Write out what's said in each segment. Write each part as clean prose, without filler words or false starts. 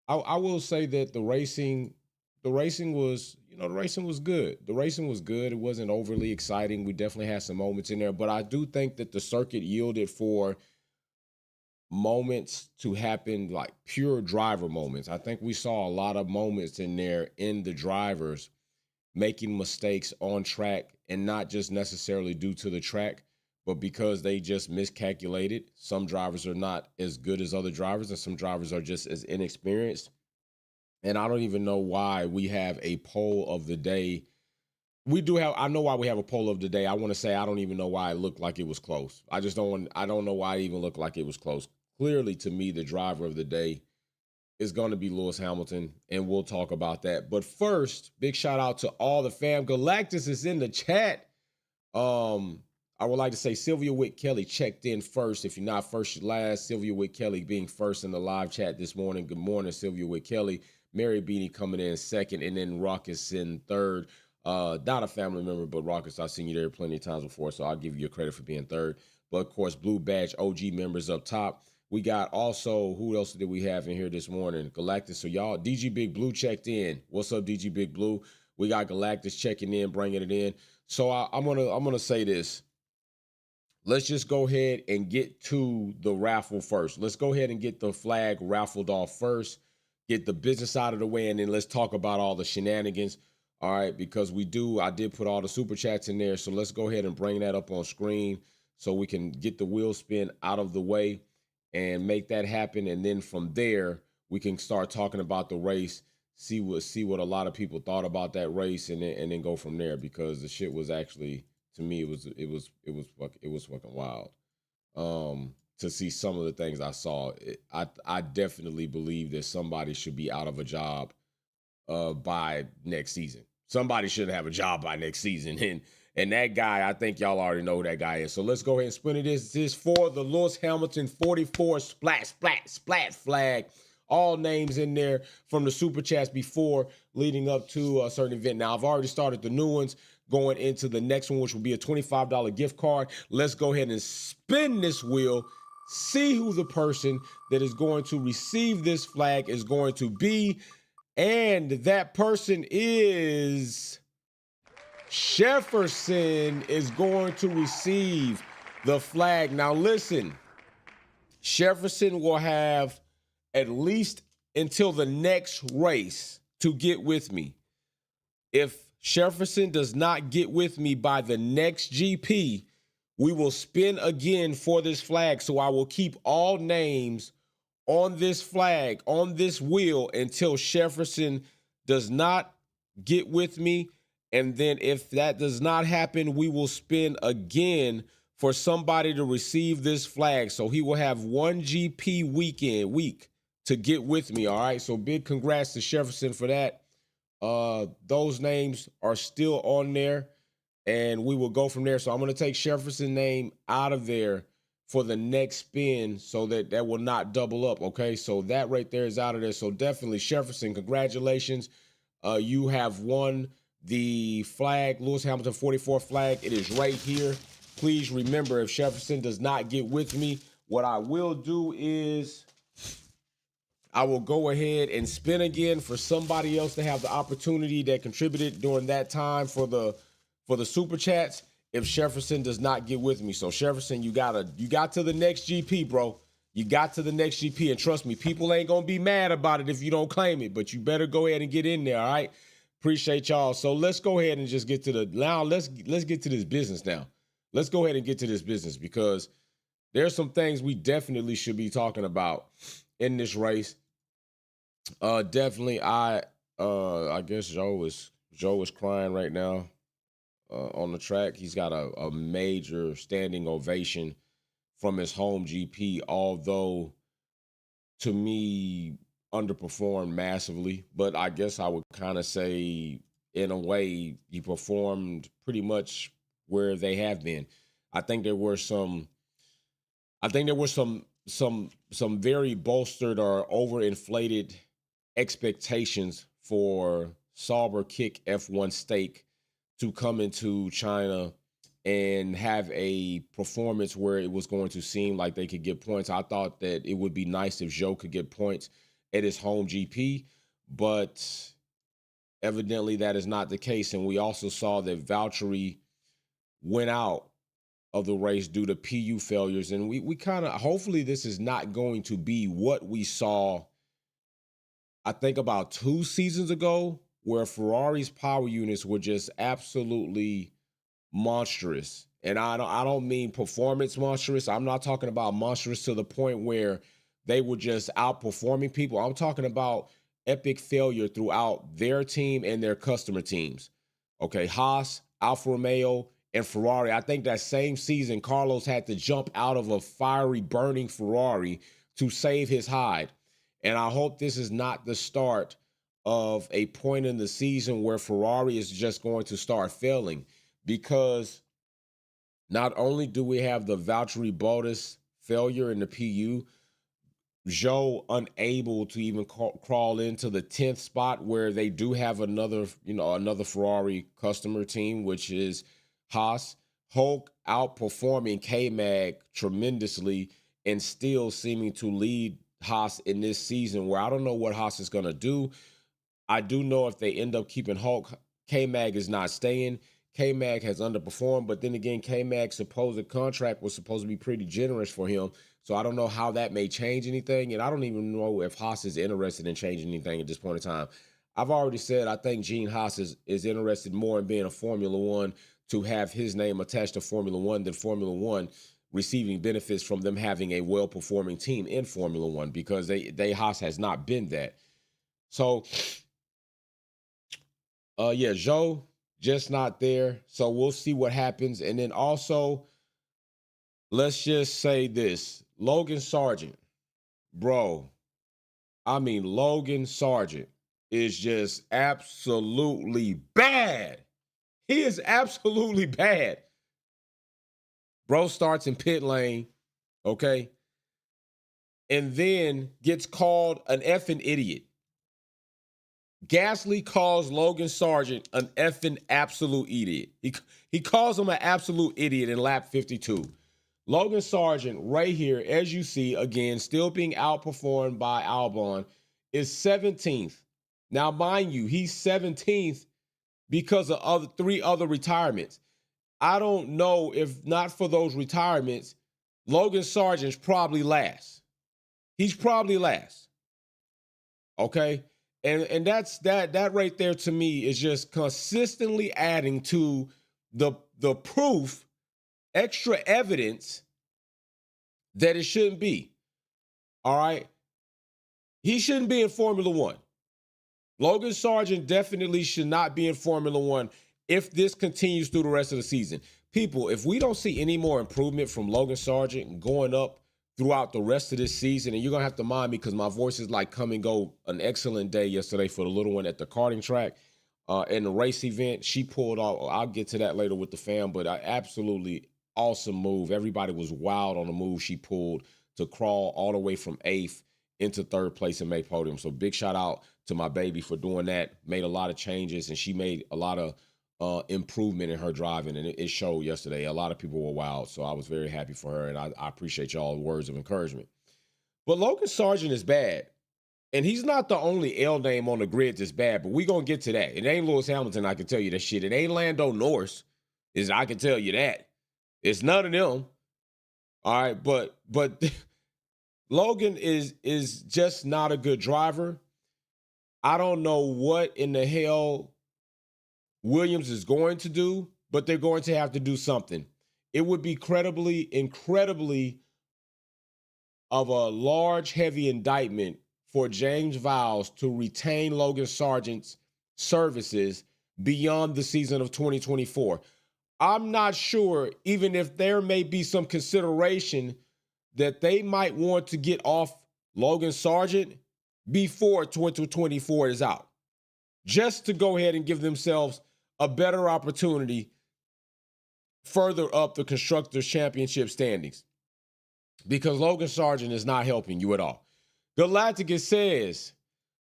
I will say that the racing was, the racing was good. The racing was good. It wasn't overly exciting. We definitely had some moments in there, but I do think that the circuit yielded for moments to happen, like pure driver moments. I think we saw a lot of moments in there in the drivers making mistakes on track, and not just necessarily due to the track, but because they just miscalculated. Some drivers are not as good as other drivers, and some drivers are just as inexperienced. And I don't even know why we have a poll of the day. I know why we have a poll of the day. I want to say I don't even know why it looked like it was close. I don't know why it even looked like it was close. Clearly, to me, the driver of the day is going to be Lewis Hamilton, and we'll talk about that. But first, big shout out to all the fam. Galactus is in the chat. I would like to say Sylvia Witt Kelly checked in first. If you're not first, you're last. Sylvia Witt Kelly being first in the live chat this morning. Good morning, Sylvia Witt Kelly. Mary Beanie coming in second, and then Ruckus in third. Not a family member, but Ruckus, I've seen you there plenty of times before, so I'll give you your credit for being third. But of course, Blue Badge OG members up top. We got also, who else did we have in here this morning? Galactus. So y'all, DG Big Blue checked in. What's up, DG Big Blue? We got Galactus checking in, bringing it in. So I'm gonna say this. Let's just go ahead and get to the raffle first. Let's go ahead and get the flag raffled off first. Get the business out of the way, and then let's talk about all the shenanigans. All right, because I did put all the super chats in there. So let's go ahead and bring that up on screen so we can get the wheel spin out of the way and make that happen. And then from there, we can start talking about the race, see what a lot of people thought about that race, and then go from there, because the shit was actually, to me, it was fucking wild. To see some of the things I saw, I definitely believe that somebody should be out of a job by next season. Somebody should have a job by next season. And that guy, I think y'all already know who that guy is. So let's go ahead and spin it. This is for the Lewis Hamilton 44 splat flag. All names in there from the super chats before leading up to a certain event. Now, I've already started the new ones going into the next one, which will be a $25 gift card. Let's go ahead and spin this wheel. See who the person that is going to receive this flag is going to be. And that person is Jefferson is going to receive the flag. Now, listen, Jefferson will have at least until the next race to get with me. If Jefferson does not get with me by the next GP, we will spin again for this flag. So I will keep all names on this flag, on this wheel, until Jefferson does not get with me. And then if that does not happen, we will spin again for somebody to receive this flag. So he will have one GP week to get with me. All right. So big congrats to Jefferson for that. Those names are still on there, and we will go from there. So I'm going to take Jefferson's name out of there for the next spin so that will not double up. Okay. So that right there is out of there. So definitely Jefferson, congratulations. You have won the flag, Lewis Hamilton 44 flag. It is right here. Please remember, if Jefferson does not get with me, what I will do is I will go ahead and spin again for somebody else to have the opportunity that contributed during that time for the super chats. If Jefferson does not get with me, so Jefferson, you got to the next GP, bro. You got to the next GP, and trust me, people ain't gonna be mad about it if you don't claim it. But you better go ahead and get in there. All right. Appreciate y'all. So let's go ahead and just get to let's get to this business now. Let's go ahead and get to this business, because there's some things we definitely should be talking about in this race. Definitely, I guess Joe is crying right now on the track. He's got a major standing ovation from his home GP, although to me underperformed massively. But I guess I would kind of say, in a way, he performed pretty much where they have been. I think there were some some very bolstered or overinflated expectations for Sauber Kick F1 Stake to come into China and have a performance where it was going to seem like they could get points. I thought that it would be nice if Zhou could get points at his home GP, but evidently that is not the case. And we also saw that Valtteri went out of the race due to PU failures. And we kind of, hopefully this is not going to be what we saw, I think about 2 seasons ago, where Ferrari's power units were just absolutely monstrous. And I don't mean performance monstrous. I'm not talking about monstrous to the point where they were just outperforming people. I'm talking about epic failure throughout their team and their customer teams. Okay, Haas, Alfa Romeo, and Ferrari. I think that same season, Carlos had to jump out of a fiery, burning Ferrari to save his hide. And I hope this is not the start of a point in the season where Ferrari is just going to start failing, because not only do we have the Valtteri Bottas failure in the PU, Zhou unable to even crawl into the 10th spot, where they do have another Ferrari customer team, which is Haas. Hulk outperforming K-Mag tremendously and still seeming to lead Haas in this season, where I don't know what Haas is going to do. I do know if they end up keeping Hulk, K-Mag is not staying. K-Mag has underperformed, but then again, K-Mag's supposed contract was supposed to be pretty generous for him. So I don't know how that may change anything. And I don't even know if Haas is interested in changing anything at this point in time. I've already said I think Gene Haas is interested more in being a Formula One, to have his name attached to Formula One, than Formula One receiving benefits from them having a well-performing team in Formula One, because Haas has not been that. So, Zhou just not there. So we'll see what happens. And then also, let's just say this. Logan Sargeant, bro. I mean, Logan Sargeant is just absolutely bad. He is absolutely bad. Bro starts in pit lane, okay? And then gets called an effing idiot. Gasly calls Logan Sargeant an effing absolute idiot. He calls him an absolute idiot in lap 52. Logan Sargeant, right here, as you see, again, still being outperformed by Albon, is 17th. Now, mind you, he's 17th because of 3 other retirements. I don't know, if not for those retirements, Logan Sargeant's probably last. He's probably last. Okay? And that right there, to me, is just consistently adding to the proof, extra evidence that it shouldn't be. All right? He shouldn't be in Formula One. Logan Sargeant definitely should not be in Formula One if this continues through the rest of the season. People, if we don't see any more improvement from Logan Sargeant going up throughout the rest of this season, and you're going to have to mind me because my voice is like come and go. An excellent day yesterday for the little one at the karting track in the race event. She pulled off. I'll get to that later with the fam, but absolutely awesome move. Everybody was wild on the move she pulled to crawl all the way from 8th into 3rd place and make podium. So big shout out to my baby for doing that. Made a lot of changes, and she made a lot of improvement in her driving, and it showed yesterday. A lot of people were wild, so I was very happy for her, and I appreciate y'all words of encouragement. But Logan Sargeant is bad, and he's not the only L name on the grid that's bad, but we gonna get to that. It ain't Lewis Hamilton, I can tell you that shit. It ain't Lando Norris, I can tell you that. It's none of them. All right, but Logan is just not a good driver. I don't know what in the hell Williams is going to do, but they're going to have to do something. It would be incredibly of a large, heavy indictment for James Vowles to retain Logan Sargeant's services beyond the season of 2024. I'm not sure, even if there may be some consideration that they might want to get off Logan Sargeant before 2024 is out, just to go ahead and give themselves a better opportunity further up the Constructors' Championship standings, because Logan Sargeant is not helping you at all. Galacticus says,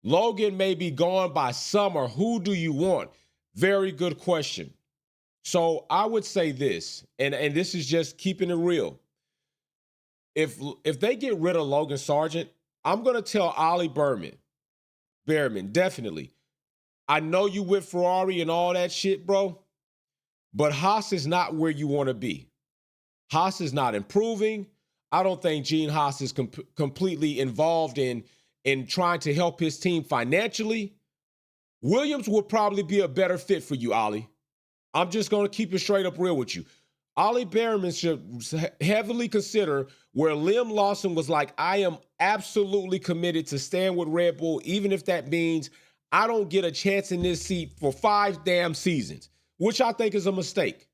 Logan may be gone by summer. Who do you want? Very good question. So I would say this, and this is just keeping it real. If they get rid of Logan Sargeant, I'm going to tell Ollie Behrman, definitely. I know you with Ferrari and all that shit, bro, but Haas is not where you want to be. Haas is not improving. I don't think Gene Haas is completely involved in trying to help his team financially. Williams would probably be a better fit for you, Ollie. I'm just going to keep it straight up real with you. Ollie Behrman should heavily consider where Liam Lawson was like, I am absolutely committed to stand with Red Bull, even if that means I don't get a chance in this seat for 5 damn seasons, which I think is a mistake.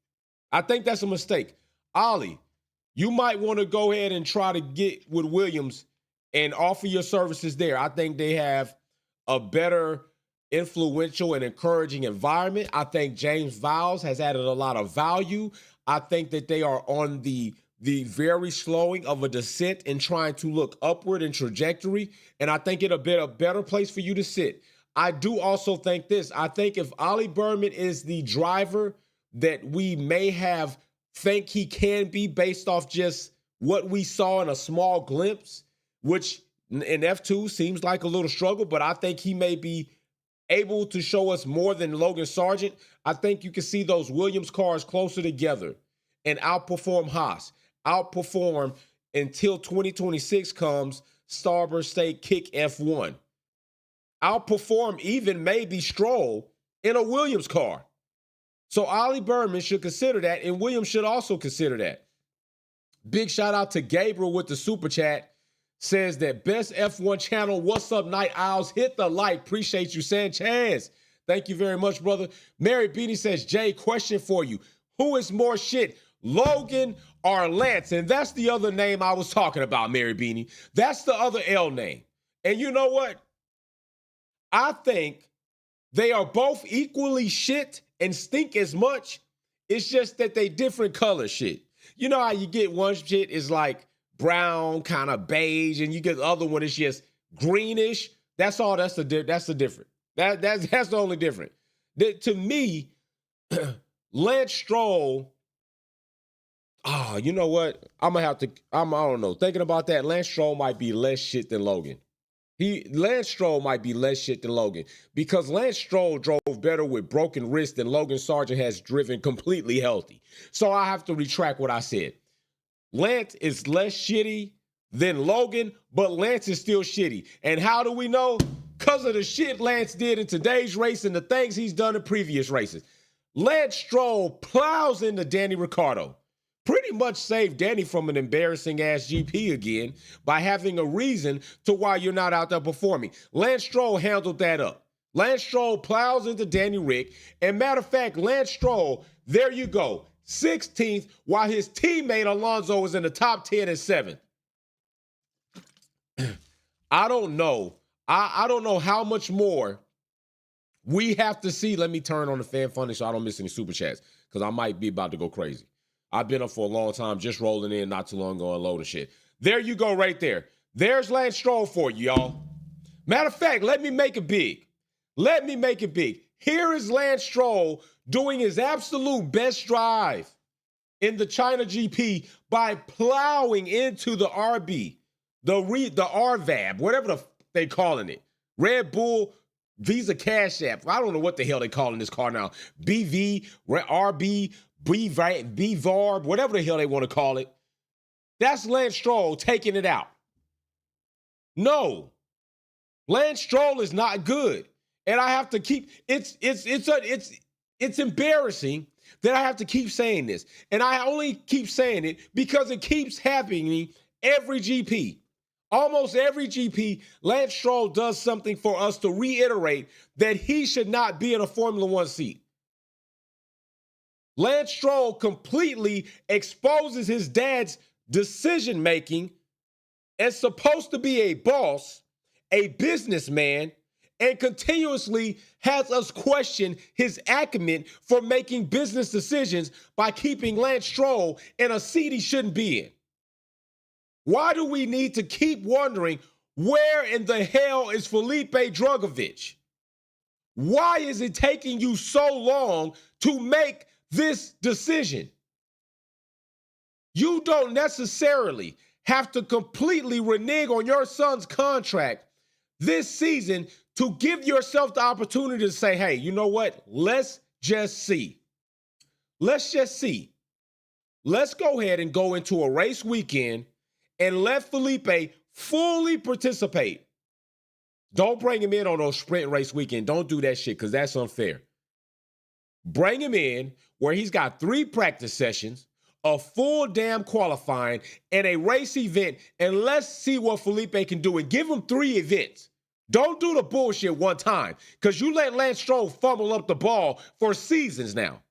I think that's a mistake. Ollie, you might want to go ahead and try to get with Williams and offer your services there. I think they have a better influential and encouraging environment. I think James Vowles has added a lot of value. I think that they are on the very slowing of a descent and trying to look upward in trajectory. And I think it'll be a better place for you to sit. I do also think this. I think if Ollie Behrman is the driver that we may have think he can be based off just what we saw in a small glimpse, which in F2 seems like a little struggle, but I think he may be able to show us more than Logan Sargeant. I think you can see those Williams cars closer together and outperform Haas, outperform until 2026 comes, Starburst State kick F1. Outperform even maybe Stroll in a Williams car. So Ollie Behrman should consider that, and Williams should also consider that. Big shout out to Gabriel with the super chat. Says that best F1 channel. What's up, Night Owls? Hit the like. Appreciate you, Sanchez. Thank you very much, brother. Mary Beanie says, Jay, question for you. Who is more shit, Logan or Lance? And that's the other name I was talking about, Mary Beanie. That's the other L name. And you know what? I think they are both equally shit and stink as much. It's just that they different color shit. You know how you get one shit is like brown, kind of beige, and you get the other one is just greenish. That's all. That's the difference. That's the only difference. To me, Lance Stroll. You know what? I don't know. Thinking about that, Lance Stroll might be less shit than Logan. Lance Stroll might be less shit than Logan because Lance Stroll drove better with broken wrist than Logan Sargeant has driven completely healthy. So I have to retract what I said. Lance is less shitty than Logan, but Lance is still shitty. And how do we know? Because of the shit Lance did in today's race and the things he's done in previous races. Lance Stroll plows into Danny Ricciardo. Pretty much saved Danny from an embarrassing-ass GP again by having a reason to why you're not out there performing. Lance Stroll handled that up. Lance Stroll plows into Danny Rick. And matter of fact, Lance Stroll, there you go, 16th, while his teammate Alonso was in the top 10 and 7th. I don't know. I don't know how much more we have to see. Let me turn on the fan funding so I don't miss any super chats because I might be about to go crazy. I've been up for a long time, just rolling in not too long ago and loading shit. There you go right there. There's Lance Stroll for you, y'all. Matter of fact, let me make it big. Let me make it big. Here is Lance Stroll doing his absolute best drive in the China GP by plowing into the RB, the RVAB, whatever they calling it. Red Bull Visa Cash App. I don't know what the hell they calling this car now. BV, RB, BVARB, whatever the hell they want to call it. That's Lance Stroll taking it out. No, Lance Stroll is not good, and I have to keep. It's embarrassing that I have to keep saying this, and I only keep saying it because it keeps happening every GP. Almost every GP, Lance Stroll does something for us to reiterate that he should not be in a Formula One seat. Lance Stroll completely exposes his dad's decision-making as supposed to be a boss, a businessman, and continuously has us question his acumen for making business decisions by keeping Lance Stroll in a seat he shouldn't be in. Why do we need to keep wondering where in the hell is Felipe Drugovich? Why is it taking you so long to make this decision? You don't necessarily have to completely renege on your son's contract this season to give yourself the opportunity to say, hey, you know what? Let's just see. Let's just see. Let's go ahead and go into a race weekend and let Felipe fully participate. Don't bring him in on those sprint race weekend. Don't do that shit because that's unfair. Bring him in where he's got 3 practice sessions, a full damn qualifying, and a race event, and let's see what Felipe can do and give him 3 events. Don't do the bullshit one time because you let Lance Stroll fumble up the ball for seasons now.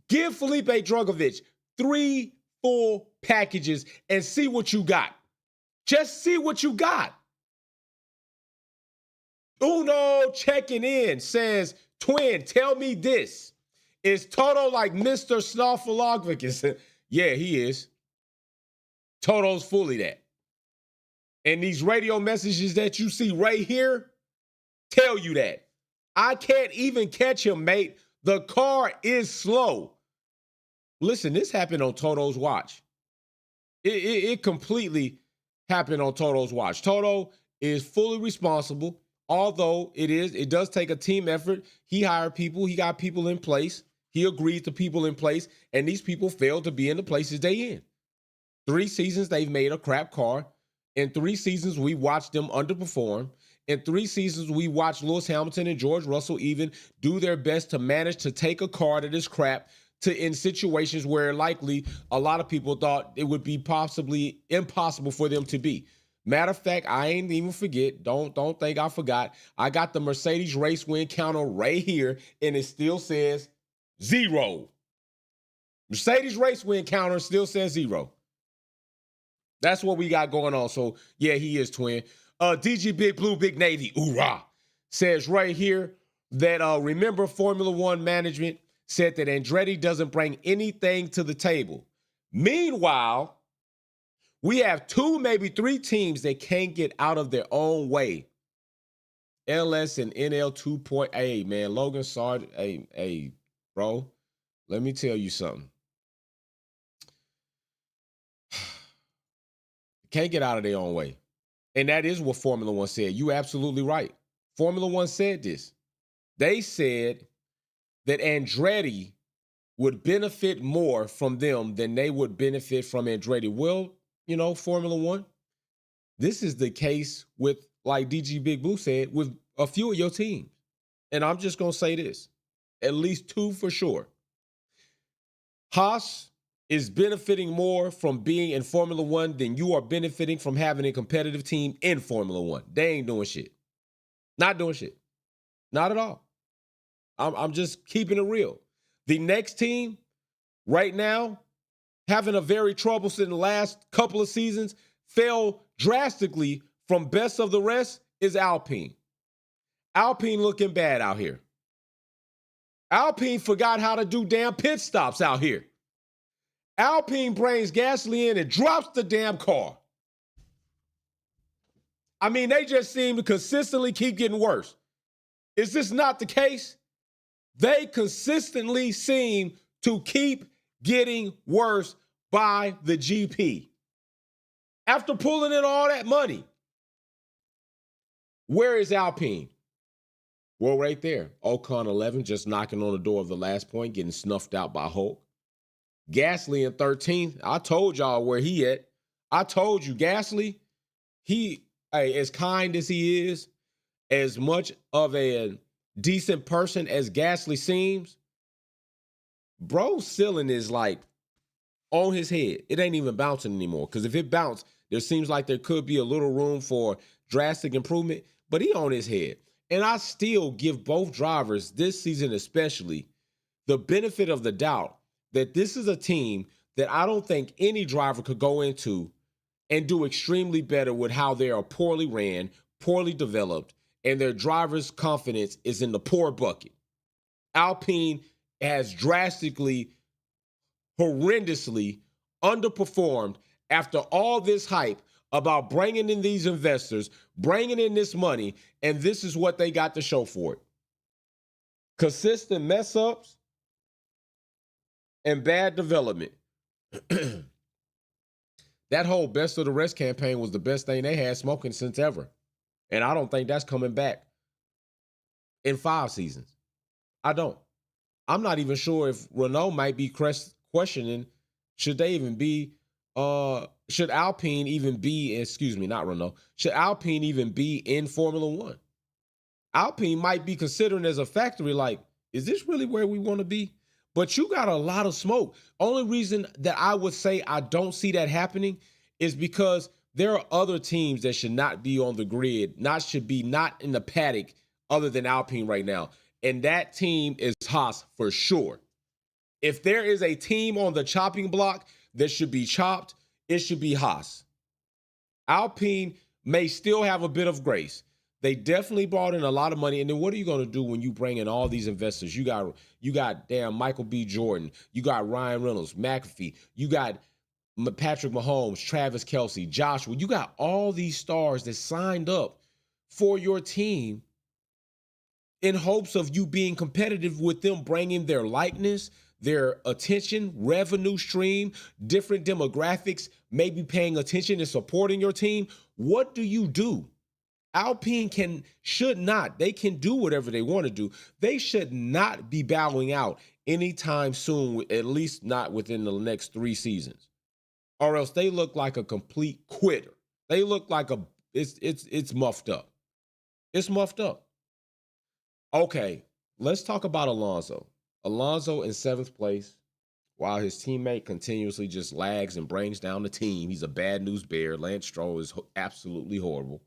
Give Felipe Drugovich 3 full packages and see what you got. Just see what you got. Uno checking in says, twin, tell me this. Is Toto like Mr. Snuffleupagus? Yeah, he is. Toto's fully that. And these radio messages that you see right here tell you that. I can't even catch him, mate. The car is slow. Listen, this happened on Toto's watch. It completely happened on Toto's watch. Toto is fully responsible, although it does take a team effort. He hired people. He got people in place. He agreed to people in place, and these people failed to be in the places they in. 3 seasons, they've made a crap car. In 3 seasons, we watched them underperform. In 3 seasons, we watched Lewis Hamilton and George Russell even do their best to manage to take a car that is crap in situations where likely a lot of people thought it would be possibly impossible for them to be. Matter of fact, I ain't even forget. Don't think I forgot. I got the Mercedes race win counter right here, and it still says 0. Mercedes race win counter still says 0. That's what we got going on. So, yeah, he is, twin. DG Big Blue, Big Navy, hoorah, says right here that remember Formula One management said that Andretti doesn't bring anything to the table. Meanwhile, we have 2, maybe 3 teams that can't get out of their own way. LS and NL 2.8, man. Logan Sargeant, hey, bro, let me tell you something. Can't get out of their own way. And that is what Formula One said. You absolutely right. Formula One said this. They said that Andretti would benefit more from them than they would benefit from Andretti. Well, Formula One, this is the case with, like DG Big Blue said, with a few of your teams. And I'm just going to say this, at least 2 for sure. Haas is benefiting more from being in Formula One than you are benefiting from having a competitive team in Formula One. They ain't doing shit. Not doing shit. Not at all. I'm just keeping it real. The next team right now, having a very troublesome in the last couple of seasons, fell drastically from best of the rest is Alpine. Alpine looking bad out here. Alpine forgot how to do damn pit stops out here. Alpine brings gasoline and drops the damn car. I mean, they just seem to consistently keep getting worse. Is this not the case? They consistently seem to keep getting worse by the GP. After pulling in all that money, where is Alpine? Well, right there. Ocon 11 just knocking on the door of the last point, getting snuffed out by Hulk. Gasly in 13th. I told y'all where he at. I told you, Gasly, as kind as he is, as much of a decent person as Gasly seems, bro's ceiling is like on his head. It ain't even bouncing anymore. Because if it bounced, there seems like there could be a little room for drastic improvement, but he on his head. And I still give both drivers, this season especially, the benefit of the doubt that this is a team that I don't think any driver could go into and do extremely better with how they are poorly ran, poorly developed, and their driver's confidence is in the poor bucket. Alpine has drastically, horrendously underperformed after all this hype about bringing in these investors, bringing in this money, and this is what they got to show for it. Consistent mess-ups and bad development. That whole best of the rest campaign was the best thing they had smoking since ever. And I don't think that's coming back in 5 seasons. I don't. I'm not even sure if Renault might be questioning should they even be should Alpine even be, excuse me, not Renault, should Alpine even be in Formula One? Alpine might be considering as a factory, like, is this really where we want to be? But you got a lot of smoke. Only reason that I would say I don't see that happening is because there are other teams that should not be on the grid, should be not in the paddock other than Alpine right now. And that team is Haas for sure. If there is a team on the chopping block that should be chopped, it should be Haas. Alpine may still have a bit of grace. They definitely brought in a lot of money. And then what are you going to do when you bring in all these investors? You got damn Michael B. Jordan. You got Ryan Reynolds, McAfee. You got Patrick Mahomes, Travis Kelce, Joshua. You got all these stars that signed up for your team in hopes of you being competitive with them, bringing their likeness, their attention, revenue stream, different demographics, maybe paying attention and supporting your team. What do? Alpine should not. They can do whatever they want to do. They should not be bowing out anytime soon, at least not within the next 3 seasons. Or else they look like a complete quitter. They look like it's muffed up. It's muffed up. Okay, let's talk about Alonso. Alonso in 7th place, while his teammate continuously just lags and brings down the team. He's a bad news bear. Lance Stroll is absolutely horrible.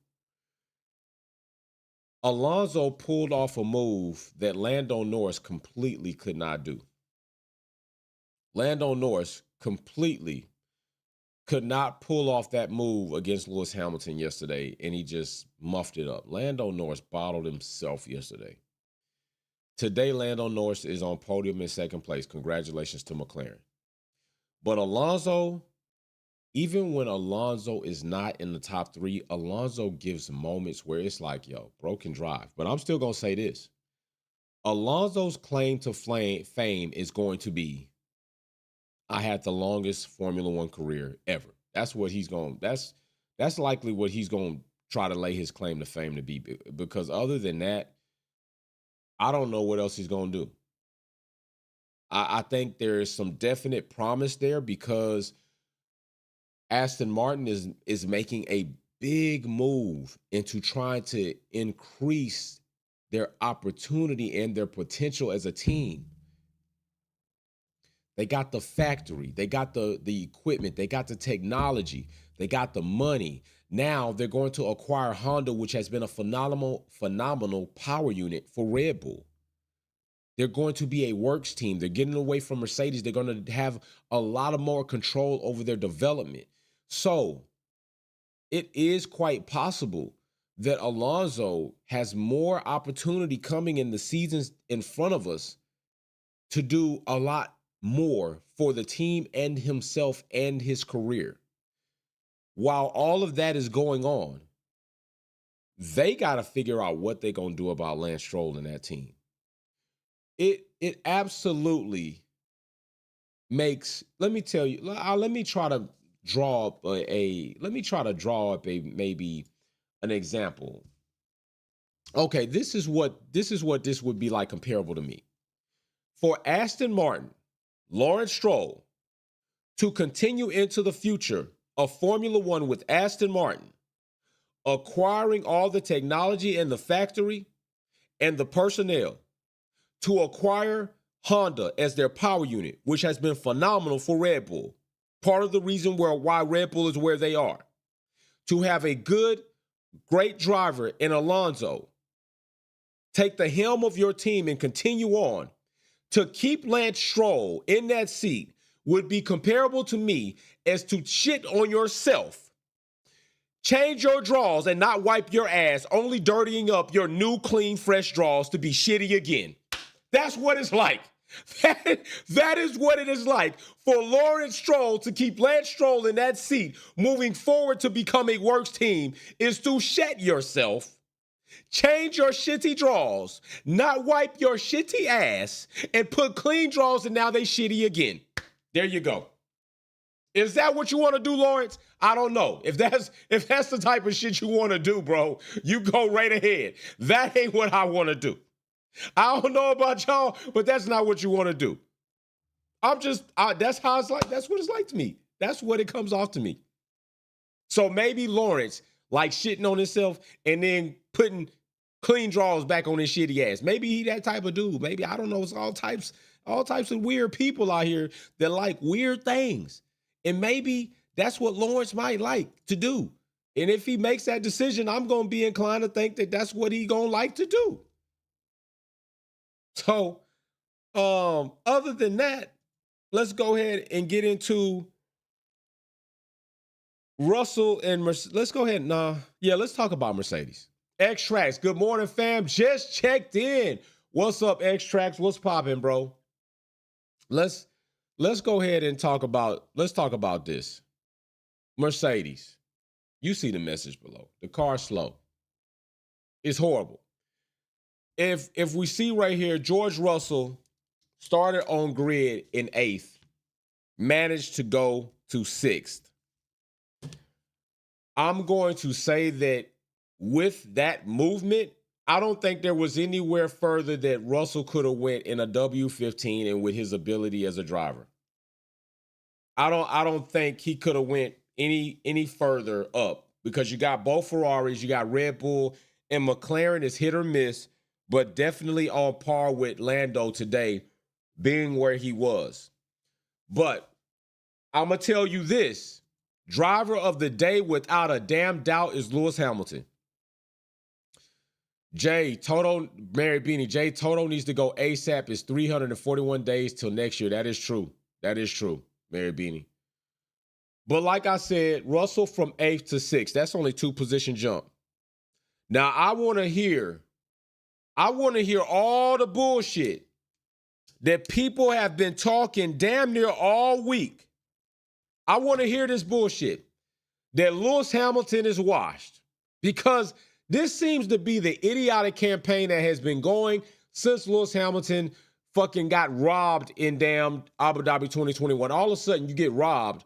Alonso pulled off a move that Lando Norris completely could not do. Lando Norris completely could not pull off that move against Lewis Hamilton yesterday, and he just muffed it up. Lando Norris bottled himself yesterday. Today, Lando Norris is on podium in 2nd place. Congratulations to McLaren. But Alonso, even when Alonso is not in the top 3, Alonso gives moments where it's like, yo, bro can drive. But I'm still going to say this. Alonso's claim to fame is going to be, I had the longest Formula One career ever. That's what he's going, that's likely what he's going to try to lay his claim to fame to be. Because other than that, I don't know what else he's going to do. I think there is some definite promise there because Aston Martin is making a big move into trying to increase their opportunity and their potential as a team. They got the factory, they got the equipment, they got the technology, they got the money. Now they're going to acquire Honda, which has been a phenomenal power unit for Red Bull. They're going to be a works team. They're getting away from Mercedes. They're going to have a lot of more control over their development. So it is quite possible that Alonso has more opportunity coming in the seasons in front of us to do a lot more for the team and himself and his career. While all of that is going on, they got to figure out what they're going to do about Lance Stroll and that team. It absolutely makes, let me tell you, let me try to draw up maybe an example. Okay, this is what this would be like comparable to me. For Aston Martin, Lawrence Stroll, to continue into the future of Formula One with Aston Martin, acquiring all the technology and the factory and the personnel to acquire Honda as their power unit, which has been phenomenal for Red Bull. Part of the reason why Red Bull is where they are. To have a good, great driver in Alonso, take the helm of your team and continue on. To keep Lance Stroll in that seat would be comparable to me as to shit on yourself. Change your drawers and not wipe your ass, only dirtying up your new, clean, fresh drawers to be shitty again. That's what it's like. That is what it is like for Lawrence Stroll to keep Lance Stroll in that seat moving forward to become a works team is to shed yourself, change your shitty drawers, not wipe your shitty ass, and put clean drawers and now they shitty again. There you go. Is that what you want to do, Lawrence? I don't know. If that's the type of shit you want to do, bro, you go right ahead. That ain't what I want to do. I don't know about y'all, but that's not what you want to do. That's how it's like. That's what it's like to me. That's what it comes off to me. So maybe Lawrence like shitting on himself and then putting clean draws back on his shitty ass. Maybe he that type of dude. Maybe, I don't know. It's all types of weird people out here that like weird things. And maybe that's what Lawrence might like to do. And if he makes that decision, I'm going to be inclined to think that that's what he going to like to do. So, other than that, let's go ahead and get into Russell and Mercedes. Let's go ahead. Let's talk about Mercedes. X-Trax, good morning, fam. Just checked in. What's up, X-Trax? What's popping, bro? Let's go ahead and talk about this. Mercedes. You see the message below. The car's slow. It's horrible. If we see right here, George Russell started on grid in 8th, managed to go to 6th. I'm going to say that with that movement, I don't think there was anywhere further that Russell could have went in a W15 and with his ability as a driver. I don't think he could have went any further up because you got both Ferraris, you got Red Bull, and McLaren is hit or miss, but definitely on par with Lando today, being where he was. But I'm going to tell you this. Driver of the day, without a damn doubt, is Lewis Hamilton. Toto needs to go ASAP. It's 341 days till next year. That is true. Mary Beanie. But like I said, Russell from 8th to 6th. That's only 2 position jump. Now, I want to hear all the bullshit that people have been talking damn near all week. I want to hear this bullshit that Lewis Hamilton is washed, because this seems to be the idiotic campaign that has been going since Lewis Hamilton fucking got robbed in damn Abu Dhabi 2021. All of a sudden you get robbed,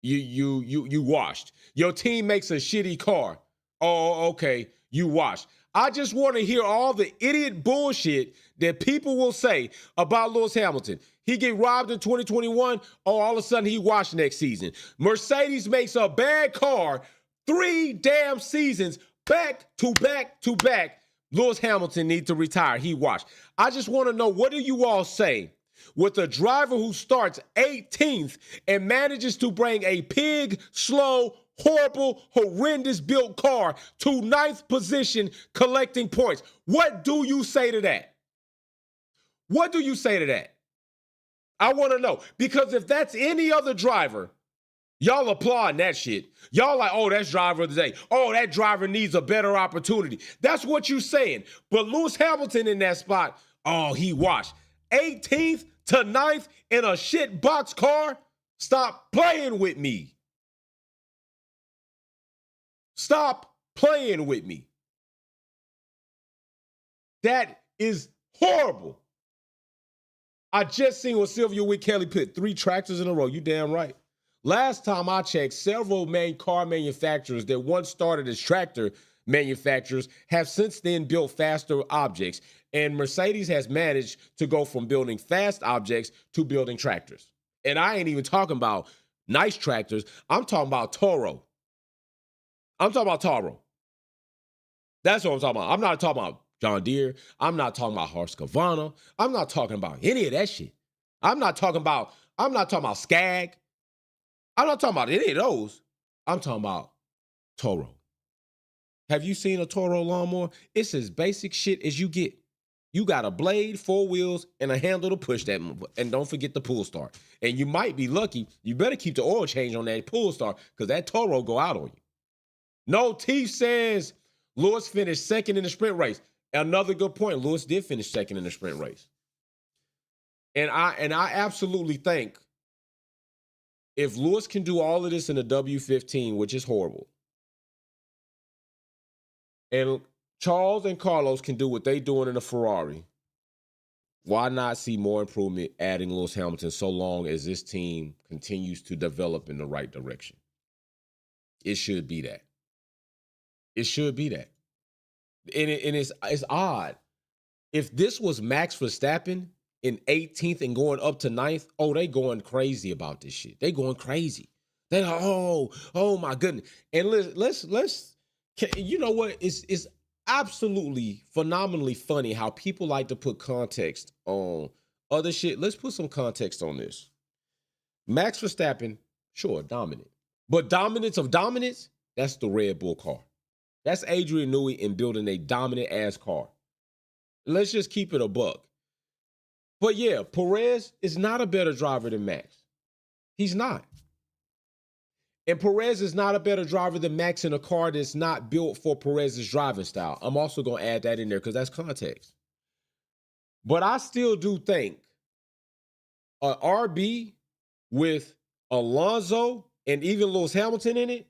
you washed. Your team makes a shitty car. Oh, okay, you washed. I just want to hear all the idiot bullshit that people will say about Lewis Hamilton. He get robbed in 2021. Oh, all of a sudden he washed next season. Mercedes makes a bad car 3 damn seasons back to back to back. Lewis Hamilton needs to retire. He washed. I just want to know, what do you all say with a driver who starts 18th and manages to bring a pig, slow, horrible, horrendous built car to 9th position collecting points? What do you say to that? What do you say to that? I want to know, because if that's any other driver, y'all applauding that shit. Y'all like, oh, that's driver of the day. Oh, that driver needs a better opportunity. That's what you saying. But Lewis Hamilton in that spot, oh, he washed. 18th to 9th in a shit box car? Stop playing with me. Stop playing with me. That is horrible. I just seen what Sylvia Witt Kelly put 3 tractors in a row. You damn right. Last time I checked, several main car manufacturers that once started as tractor manufacturers have since then built faster objects. And Mercedes has managed to go from building fast objects to building tractors. And I ain't even talking about nice tractors. I'm talking about Toro. That's what I'm talking about. I'm not talking about John Deere. I'm not talking about Husqvarna. I'm not talking about any of that shit. I'm not talking about Skag. I'm not talking about any of those. I'm talking about Toro. Have you seen a Toro lawnmower? It's as basic shit as you get. You got a blade, 4 wheels, and a handle to push that. And don't forget the pull start. And you might be lucky. You better keep the oil change on that pull start, because that Toro go out on you. No, Teef says Lewis finished 2nd in the sprint race. Another good point. Lewis did finish 2nd in the sprint race. And I absolutely think if Lewis can do all of this in a W15, which is horrible, and Charles and Carlos can do what they doing in a Ferrari, Why not see more improvement adding Lewis Hamilton so long as this team continues to develop in the right direction? It should be that. It should be that. And it's odd. If this was Max Verstappen in 18th and going up to 9th, oh, they going crazy about this shit. They going crazy. They oh my goodness. And let's you know what? It's absolutely phenomenally funny how people like to put context on other shit. Let's put some context on this. Max Verstappen, sure, dominant. But dominance of dominance, that's the Red Bull car. That's Adrian Newey in building a dominant ass car. Let's just keep it a buck. But yeah, Perez is not a better driver than Max. He's not. And Perez is not a better driver than Max in a car that's not built for Perez's driving style. I'm also going to add that in there because that's context. But I still do think an RB with Alonso and even Lewis Hamilton in it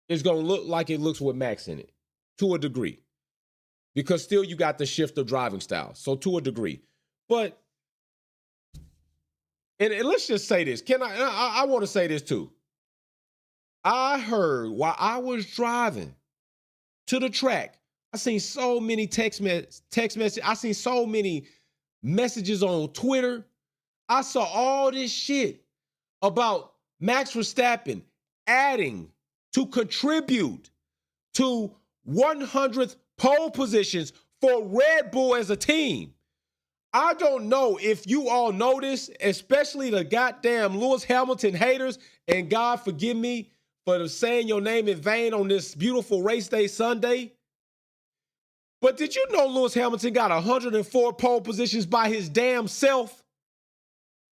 is going to look like it looks with Max in it to a degree. Because still you got the shift of driving style. So to a degree. But, and let's just say this. I want to say this too. I heard while I was driving to the track, I seen so many text messages. I seen so many messages on Twitter. I saw all this shit about Max Verstappen adding to contribute to 100th pole positions for Red Bull as a team. I don't know if you all know this, especially the goddamn Lewis Hamilton haters, and God forgive me for saying your name in vain on this beautiful race day Sunday. But did you know Lewis Hamilton got 104 pole positions by his damn self?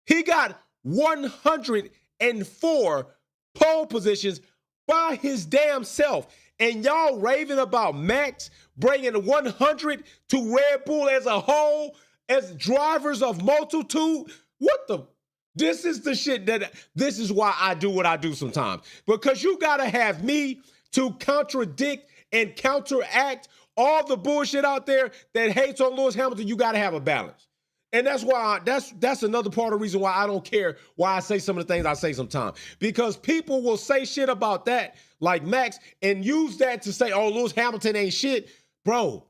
He got 104 pole positions by his damn self. And y'all raving about Max bringing 100 to Red Bull as a whole, as drivers of multitude? What the? This is the shit this is why I do what I do sometimes. Because you got to have me to contradict and counteract all the bullshit out there that hates on Lewis Hamilton. You got to have a balance. And that's why, that's another part of the reason why I don't care why I say some of the things I say sometimes. Because people will say shit about that, like Max, and use that to say, oh, Lewis Hamilton ain't shit. Bro,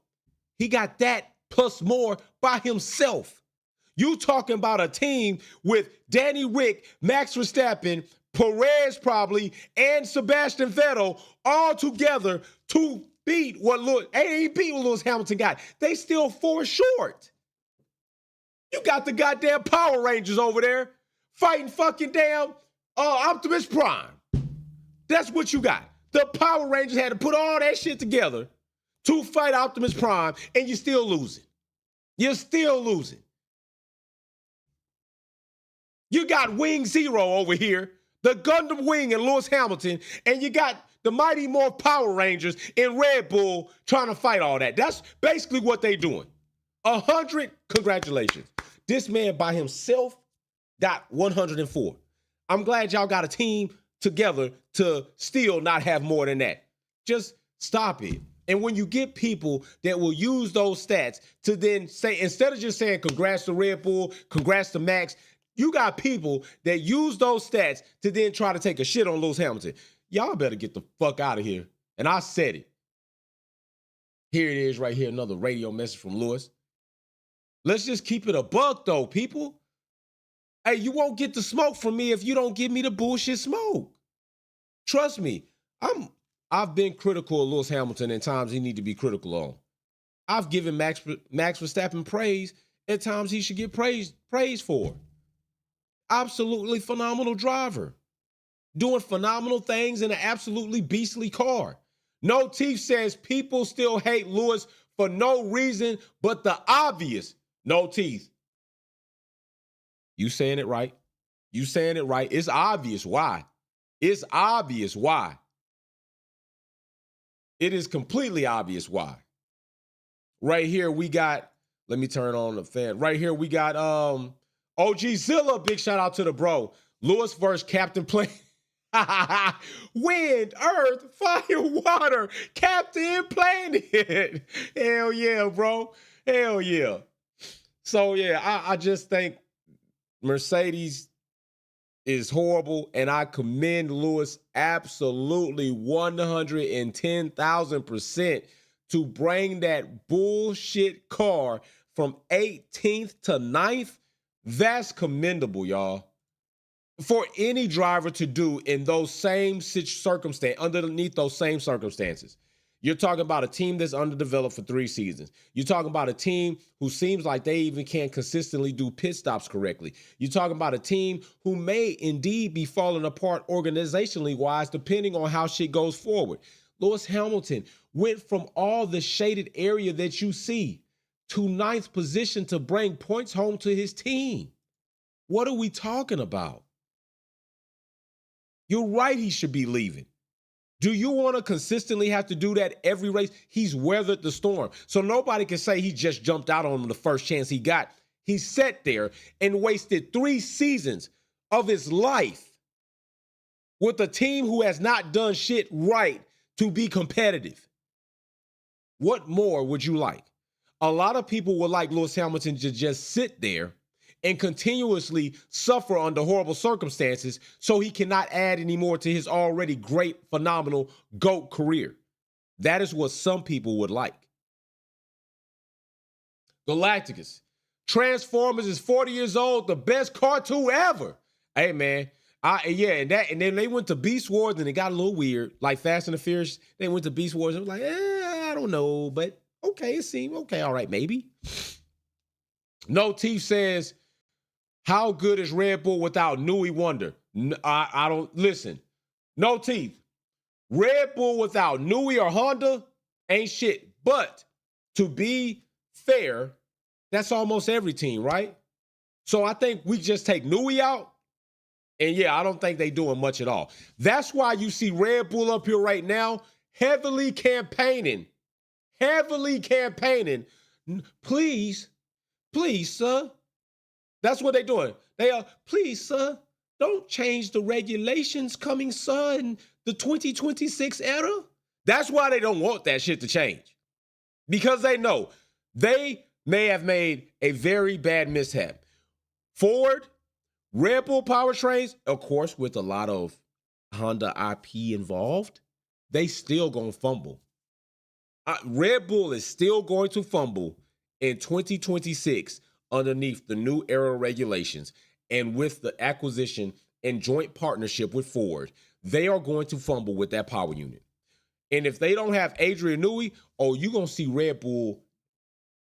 he got that plus more by himself. You talking about a team with Danny Rick, Max Verstappen, Perez probably, and Sebastian Vettel all together to beat what Lewis Hamilton got. They still 4 short. You got the goddamn Power Rangers over there fighting fucking damn Optimus Prime. That's what you got. The Power Rangers had to put all that shit together to fight Optimus Prime, and you're still losing. You're still losing. You got Wing Zero over here, the Gundam Wing and Lewis Hamilton, and you got the Mighty Morph Power Rangers in Red Bull trying to fight all that. That's basically what they doing. 100, congratulations. This man by himself got 104. I'm glad y'all got a team together to still not have more than that. Just stop it. And when you get people that will use those stats to then say, instead of just saying congrats to Red Bull, congrats to Max, you got people that use those stats to then try to take a shit on Lewis Hamilton. Y'all better get the fuck out of here. And I said it. Here it is right here, another radio message from Lewis. Let's just keep it a buck though, people. Hey, you won't get the smoke from me if you don't give me the bullshit smoke. Trust me, I've been critical of Lewis Hamilton in times he need to be critical on. I've given Max Verstappen praise at times he should get praise for. Absolutely phenomenal driver. Doing phenomenal things in an absolutely beastly car. No Teeth says people still hate Lewis for no reason but the obvious. No Teeth. You saying it right. You saying it right. It's obvious why. It's obvious why. It is completely obvious why. Right here we got, let me turn on the fan. Right here we got OG Zilla, big shout out to the bro. Lewis versus Captain Planet. Wind, earth, fire, water, Captain Planet. Hell yeah, bro. Hell yeah. So yeah, I just think Mercedes is horrible, and I commend Lewis absolutely 110,000% to bring that bullshit car from 18th to 9th. That's commendable, y'all. For any driver to do in those same circumstances, underneath those same circumstances. You're talking about a team that's underdeveloped for 3 seasons. You're talking about a team who seems like they even can't consistently do pit stops correctly. You're talking about a team who may indeed be falling apart organizationally wise, depending on how shit goes forward. Lewis Hamilton went from all the shaded area that you see to 9th position to bring points home to his team. What are we talking about? You're right, he should be leaving. Do you want to consistently have to do that every race? He's weathered the storm. So nobody can say he just jumped out on him the first chance he got. He sat there and wasted 3 seasons of his life with a team who has not done shit right to be competitive. What more would you like? A lot of people would like Lewis Hamilton to just sit there and continuously suffer under horrible circumstances so he cannot add any more to his already great, phenomenal GOAT career. That is what some people would like. Galacticus. Transformers is 40 years old, the best cartoon ever. Hey, man. And then they went to Beast Wars and it got a little weird. Like Fast and the Furious, they went to Beast Wars and it was like, I don't know, but okay, it seemed okay, all right, maybe. No Teeth says, how good is Red Bull without Nui Wonder? I don't listen. No Teeth. Red Bull without Nui or Honda ain't shit. But to be fair, that's almost every team, right? So I think we just take Nui out. And yeah, I don't think they doing much at all. That's why you see Red Bull up here right now, heavily campaigning. Please, sir. That's what they're doing. They are, please, sir, don't change the regulations coming, sir, in the 2026 era. That's why they don't want that shit to change. Because they know they may have made a very bad mishap. Ford, Red Bull powertrains, of course, with a lot of Honda IP involved, they still gonna fumble. Red Bull is still going to fumble in 2026 underneath the new era regulations, and with the acquisition and joint partnership with Ford, they are going to fumble with that power unit. And if they don't have Adrian Newey, you're going to see Red Bull.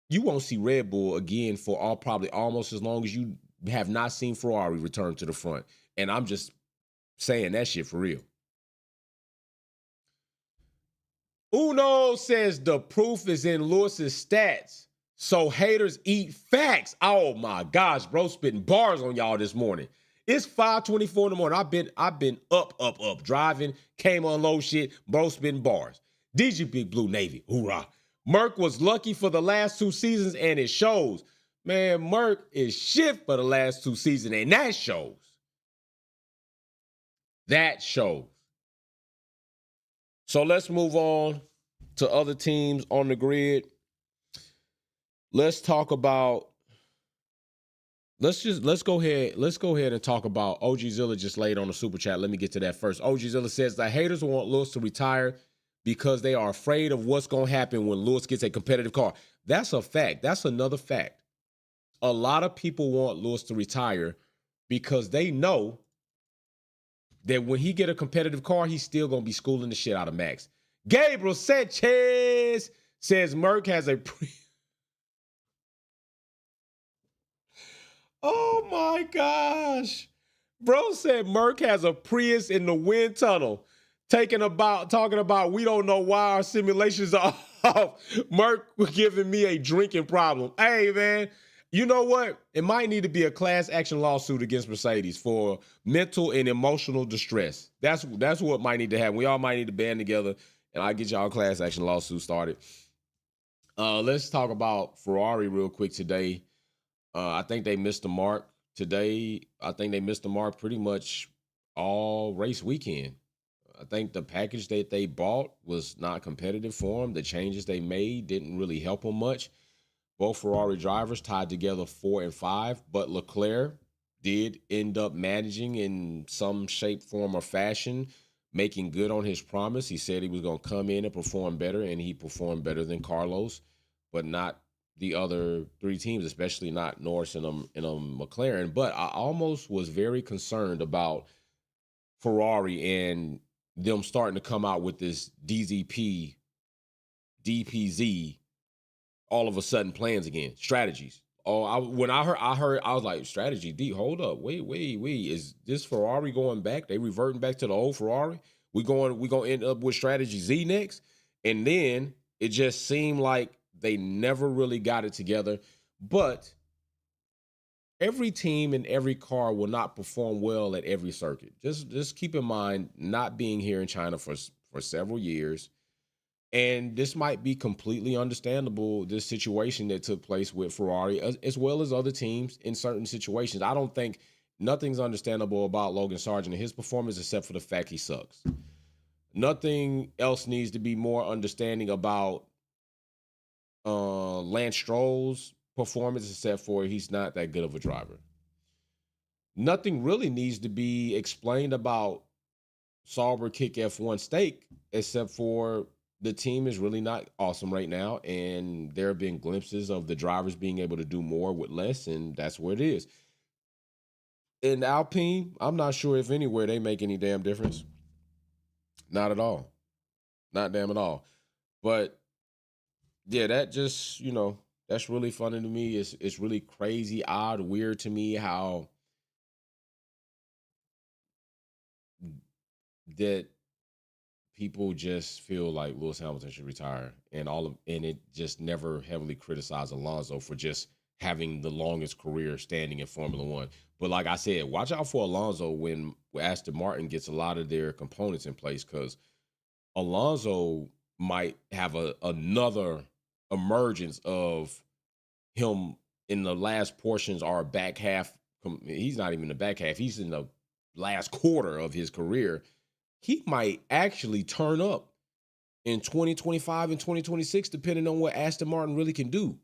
You won't see Red Bull again for probably almost as long as you have not seen Ferrari return to the front. And I'm just saying that shit for real. Uno says the proof is in Lewis's stats. So haters eat facts. Oh my gosh, bro, spitting bars on y'all this morning. It's 5:24 in the morning. I've been up, driving, came unload shit, bro, spitting bars. DG Big Blue Navy, hoorah. Merc was lucky for the last 2 seasons, and it shows. Man, Merc is shit for the last 2 seasons, and that shows. That shows. So let's move on to other teams on the grid. Let's talk about. Let's go ahead and talk about OG Zilla just laid on the super chat. Let me get to that first. OG Zilla says the haters want Lewis to retire because they are afraid of what's going to happen when Lewis gets a competitive car. That's a fact. That's another fact. A lot of people want Lewis to retire because they know that when he get a competitive car, he's still going to be schooling the shit out of Max. Gabriel Sanchez says Merc has a Oh my gosh. Bro said Merc has a Prius in the wind tunnel. Talking about we don't know why our simulations are off. Merc giving me a drinking problem. Hey, man, you know what? It might need to be a class action lawsuit against Mercedes for mental and emotional distress. That's what might need to happen. We all might need to band together, and I'll get y'all a class action lawsuit started. Let's talk about Ferrari real quick today. I think they missed the mark today. I think they missed the mark pretty much all race weekend. I think the package that they bought was not competitive for them. The changes they made didn't really help them much. both Ferrari drivers tied together 4 and 5, but Leclerc did end up managing in some shape, form, or fashion, making good on his promise. He said he was going to come in and perform better, and he performed better than Carlos, but not the other three teams, especially not Norris and McLaren. But I almost was very concerned about Ferrari and them starting to come out with this DZP, DPZ, all of a sudden plans again, strategies. Oh, when I heard, I was like, strategy D. Hold up, wait. Is this Ferrari going back? They reverting back to the old Ferrari? We gonna end up with strategy Z next? And then it just seemed like they never really got it together. But every team and every car will not perform well at every circuit. Just keep in mind, not being here in China for several years. And this might be completely understandable, this situation that took place with Ferrari, as well as other teams in certain situations. I don't think nothing's understandable about Logan Sargeant and his performance except for the fact he sucks. Nothing else needs to be more understanding about Lance Stroll's performance except for he's not that good of a driver. Nothing really needs to be explained about Sauber Kick F1 Stake except for the team is really not awesome right now, and there have been glimpses of the drivers being able to do more with less, and that's where it is. In Alpine, I'm not sure if anywhere they make any damn difference. Not at all. Not damn at all. But yeah, that just, that's really funny to me. It's really crazy, odd, weird to me how that people just feel like Lewis Hamilton should retire, and it just never heavily criticized Alonso for just having the longest career standing in Formula One. But like I said, watch out for Alonso when Aston Martin gets a lot of their components in place, because Alonso might have another emergence of him in the last portions or back half. He's not even the back half. He's in the last quarter of his career. He might actually turn up in 2025 and 2026, depending on what Aston Martin really can do.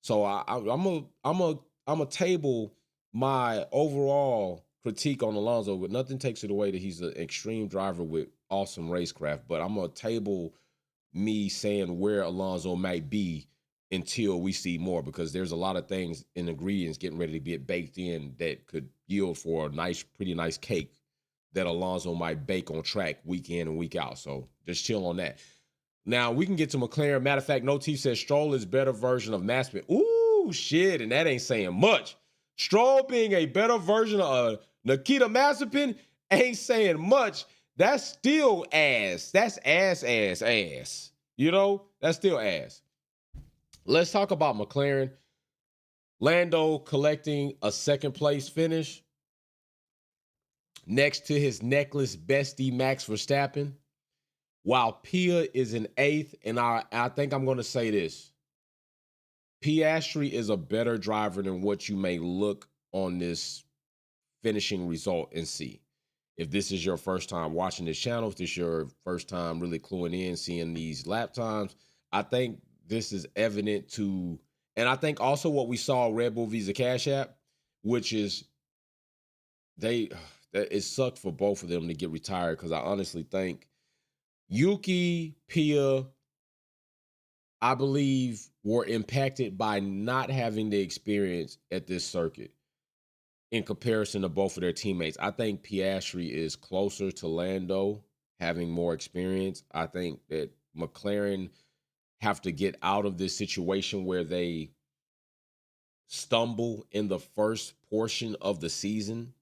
So I'm a table my overall critique on Alonso, but nothing takes it away that he's an extreme driver with awesome racecraft. But I'm gonna table me saying where Alonso might be until we see more, because there's a lot of things and ingredients getting ready to get baked in that could yield for a pretty nice cake that Alonso might bake on track week in and week out. So just chill on that. Now we can get to McLaren. Matter of fact, No T says Stroll is better version of Mazepin. Ooh, shit, and that ain't saying much. Stroll being a better version of Nikita Mazepin ain't saying much. That's still ass. That's ass. That's still ass. Let's talk about McLaren. Lando collecting a second place finish next to his necklace bestie Max Verstappen, while Pia is in 8th. And I think I'm going to say this. Piastri is a better driver than what you may look on this finishing result and see. If this is your first time watching this channel, if this is your first time really cluing in, seeing these lap times, I think this is evident to, and I think also what we saw Red Bull Visa Cash App, which is it sucked for both of them to get retired, because I honestly think Yuki, Pia, I believe, were impacted by not having the experience at this circuit in comparison to both of their teammates. I think Piastri is closer to Lando, having more experience. I think that McLaren have to get out of this situation where they stumble in the first portion of the season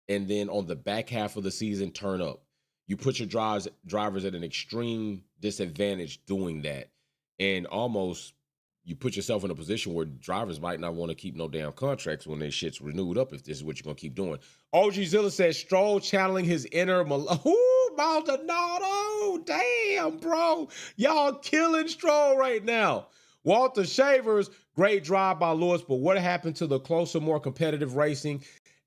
and then on the back half of the season turn up. You put your drivers at an extreme disadvantage doing that, and almost you put yourself in a position where drivers might not want to keep no damn contracts when their shit's renewed up if this is what you're going to keep doing. OG Zilla says Stroll channeling his inner Maldonado. Damn, bro. Y'all killing Stroll right now. Walter Shavers, great drive by Lewis, but what happened to the closer, more competitive racing?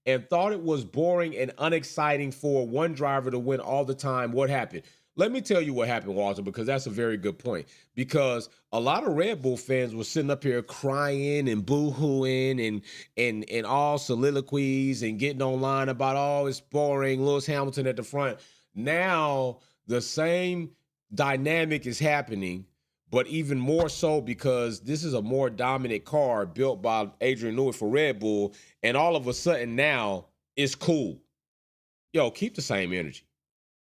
And thought it was boring and unexciting for one driver to win all the time. What happened? Let me tell you what happened, Walter, because that's a very good point. Because a lot of Red Bull fans were sitting up here crying and boo-hooing and all soliloquies and getting online about, oh, it's boring, Lewis Hamilton at the front. Now the same dynamic is happening, but even more so because this is a more dominant car built by Adrian Newey for Red Bull, and all of a sudden now it's cool. Yo, keep the same energy.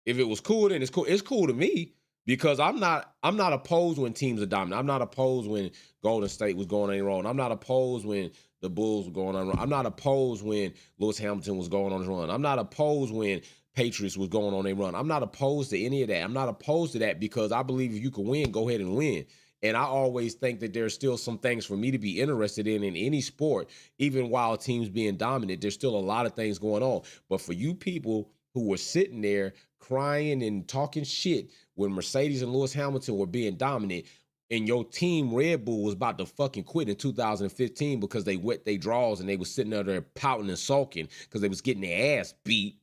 If it was cool, then it's cool. It's cool to me because I'm not opposed when teams are dominant. I'm not opposed when Golden State was going on their own. I'm not opposed when the Bulls were going on. I'm not opposed when Lewis Hamilton was going on his run. I'm not opposed when Patriots was going on their run. I'm not opposed to any of that. I'm not opposed to that because I believe if you can win, go ahead and win. And I always think that there's still some things for me to be interested in any sport, even while a team's being dominant. There's still a lot of things going on. But for you people who were sitting there crying and talking shit when Mercedes and Lewis Hamilton were being dominant, and your team Red Bull was about to fucking quit in 2015 because they wet their draws and they was sitting there pouting and sulking because they was getting their ass beat.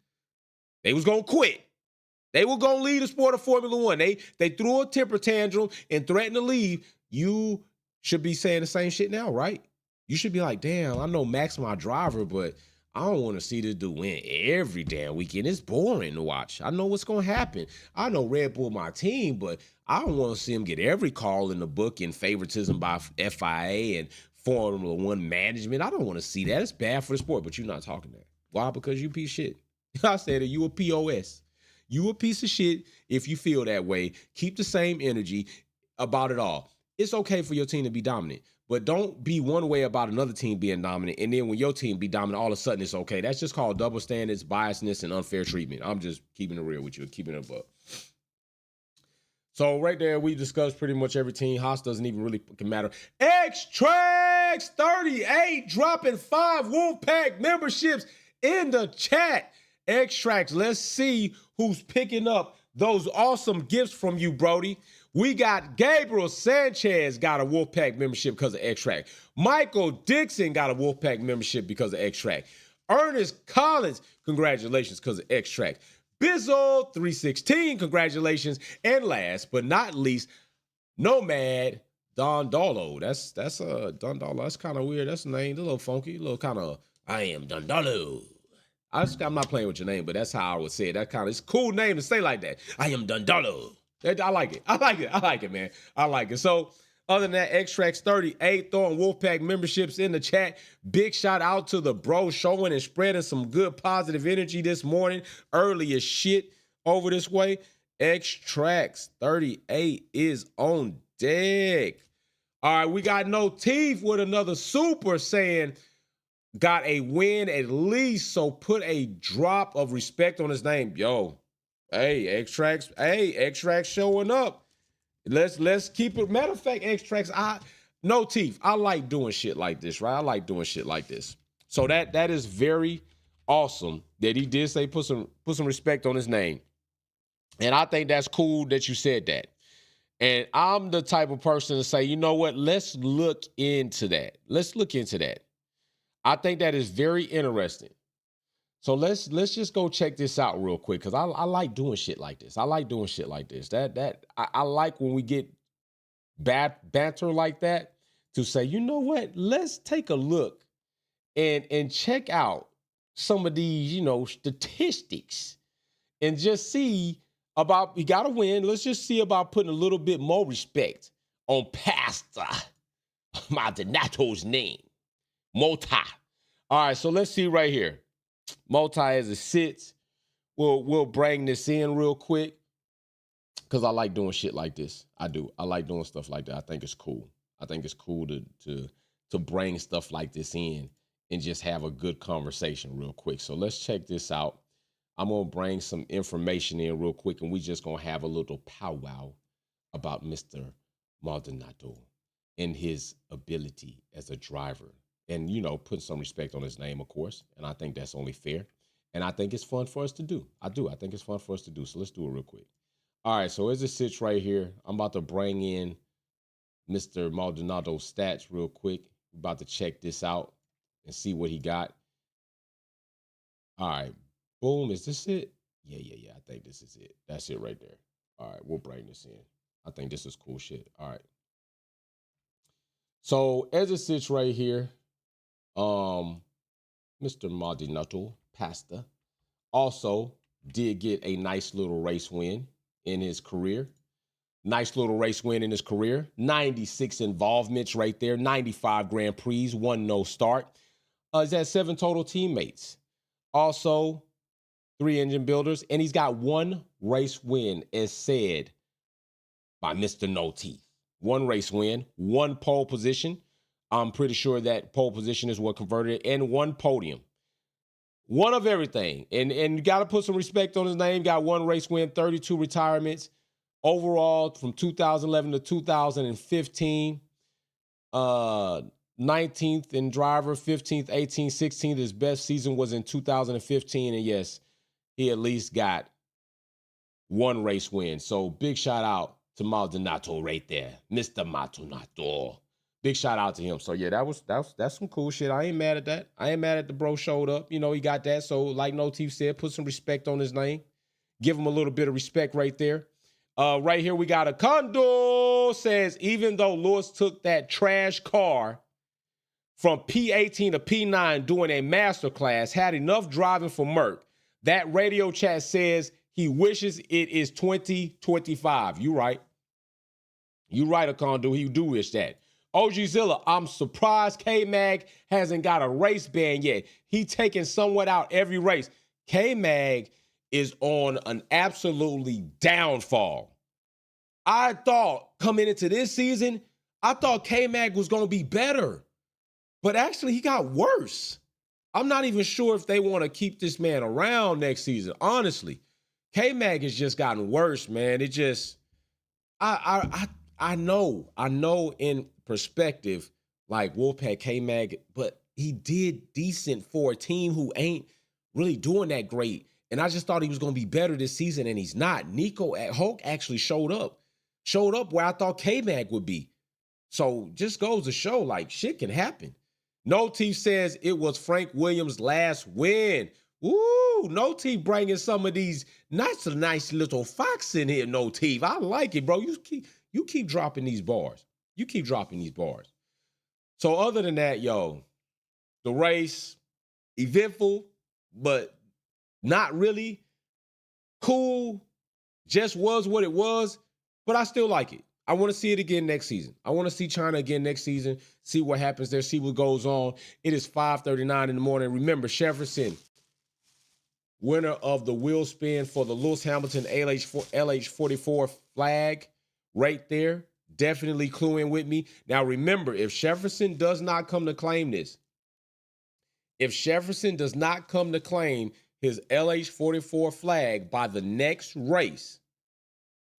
They was gonna quit. They were gonna leave the sport of Formula One. They threw a temper tantrum and threatened to leave. You should be saying the same shit now, right? You should be like, damn, I know Max my driver, but I don't want to see this dude win every damn weekend. It's boring to watch. I know what's going to happen. I know Red Bull my team, but I don't want to see him get every call in the book in favoritism by FIA and Formula One management. I don't want to see that. It's bad for the sport, but you're not talking that. Why? Because you piece of shit. I said it. You a POS. You a piece of shit if you feel that way. Keep the same energy about it all. It's okay for your team to be dominant, but don't be one way about another team being dominant, and then when your team be dominant, all of a sudden it's okay. That's just called double standards, biasness, and unfair treatment. I'm just keeping it real with you, keeping it up. So right there, we discussed pretty much every team. Haas doesn't even really matter. X-Trax 38 dropping 5 Wolfpack memberships in the chat. X-Trax, let's see who's picking up those awesome gifts from you, Brody. We got Gabriel Sanchez got a Wolfpack membership because of X-Track. Michael Dixon got a Wolfpack membership because of X-Track. Ernest Collins, congratulations because of X-Track. Bizzle 316, congratulations. And last but not least, Nomad Dondolo. That's Dondolo. That's kind of weird. That's a name. A little funky. A little kind of, I am Dondolo. I'm not playing with your name, but that's how I would say it. That kind of, it's a cool name to say like that. I am Dondolo. I like it. I like it, man. I like it. So other than that, X-Trax 38 throwing Wolfpack memberships in the chat. Big shout out to the bro showing and spreading some good positive energy this morning. Early as shit over this way. X-Trax 38 is on deck. All right, we got No Teeth with another super saying, got a win at least, so put a drop of respect on his name. Yo, hey, X-Trax showing up. Let's keep it. Matter of fact, X-Trax, No Teeth. I like doing shit like this, right? I like doing shit like this. So that is very awesome that he did say put some respect on his name. And I think that's cool that you said that. And I'm the type of person to say, you know what? Let's look into that. I think that is very interesting. So let's just go check this out real quick because I like doing shit like this. I like when we get banter like that to say, you know what? Let's take a look and check out some of these, statistics and just see about, we got to win. Let's just see about putting a little bit more respect on Pastoral Maldonado's name. Mota. All right, so let's see right here. Multi as it sits. We'll bring this in real quick because I like doing shit like this. I do. I like doing stuff like that. I think it's cool. I think it's cool to bring stuff like this in and just have a good conversation real quick. So let's check this out. I'm gonna bring some information in real quick, and we just gonna have a little powwow about Mr. Maldonado and his ability as a driver. And, put some respect on his name, of course. And I think that's only fair. And I think it's fun for us to do. I think it's fun for us to do. So let's do it real quick. All right, so as it sits right here, I'm about to bring in Mr. Maldonado's stats real quick. We're about to check this out and see what he got. All right, boom. Is this it? Yeah. I think this is it. That's it right there. All right, we'll bring this in. I think this is cool shit. All right. So as it sits right here, Mr. Maldonado Pasta also did get a nice little race win in his career. Nice little race win in his career. 96 involvements right there. 95 Grand Prix, 1 no start. He's had 7 total teammates. Also, 3 engine builders. And he's got 1 race win, as said by Mr. No Teeth. 1 race win, 1 pole position. I'm pretty sure that pole position is what converted it, and 1 podium. 1 of everything. And you got to put some respect on his name. Got 1 race win, 32 retirements. Overall, from 2011 to 2015, 19th in driver, 15th, 18th, 16th. His best season was in 2015. And yes, he at least got 1 race win. So big shout out to Maldonado right there. Mr. Maldonado. Big shout out to him. So yeah, that's some cool shit. I ain't mad at that. I ain't mad at the bro showed up. You know, he got that. So like No Teeth said, put some respect on his name. Give him a little bit of respect right there. Right here, we got a condo says, even though Lewis took that trash car from P18 to P9 doing a masterclass, had enough driving for Merck, that radio chat says he wishes it is 2025. You right. You right, Akondo. He do wish that. OG Zilla, I'm surprised K-Mag hasn't got a race ban yet. He taking someone out every race. K-Mag is on an absolutely downfall. I thought coming into this season, I thought K-Mag was going to be better. But actually, he got worse. I'm not even sure if they want to keep this man around next season. Honestly, K-Mag has just gotten worse, man. It just, I know in perspective, like Wolfpack K-Mag, but he did decent for a team who ain't really doing that great. And I just thought he was going to be better this season, and he's not. Nico at Hulk actually showed up where I thought K-Mag would be. So just goes to show, like, shit can happen. No Teeth says it was Frank Williams' last win. Ooh, No Teeth bringing some of these nice little facts in here, No Teeth. I like it, bro. You keep dropping these bars. You keep dropping these bars. So other than that, yo, the race, eventful, but not really cool, just was what it was, but I still like it. I want to see it again next season. I want to see China again next season, see what happens there, see what goes on. It is 5:39 in the morning. Remember, Jefferson, winner of the wheel spin for the Lewis Hamilton LH44 flag right there. Definitely clue in with me. Now, remember, if Jefferson does not come to claim this, if Jefferson does not come to claim his LH44 flag by the next race,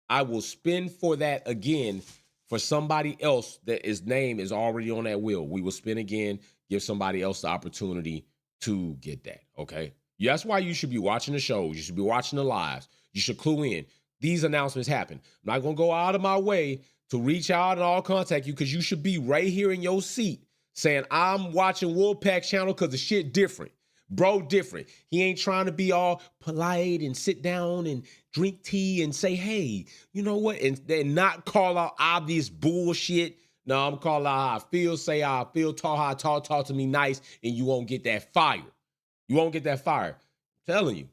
I will spin for that again for somebody else that his name is already on that wheel. We will spin again, give somebody else the opportunity to get that, okay? That's why you should be watching the shows. You should be watching the lives. You should clue in. These announcements happen. I'm not going to go out of my way to reach out and all contact you because you should be right here in your seat saying, I'm watching Wolfpack channel because the shit different. Bro, different. He ain't trying to be all polite and sit down and drink tea and say, hey, you know what? And then not call out obvious bullshit. No, I'm calling out how I feel, say how I feel, talk how I talk to me nice, and you won't get that fire. You won't get that fire. I'm telling you.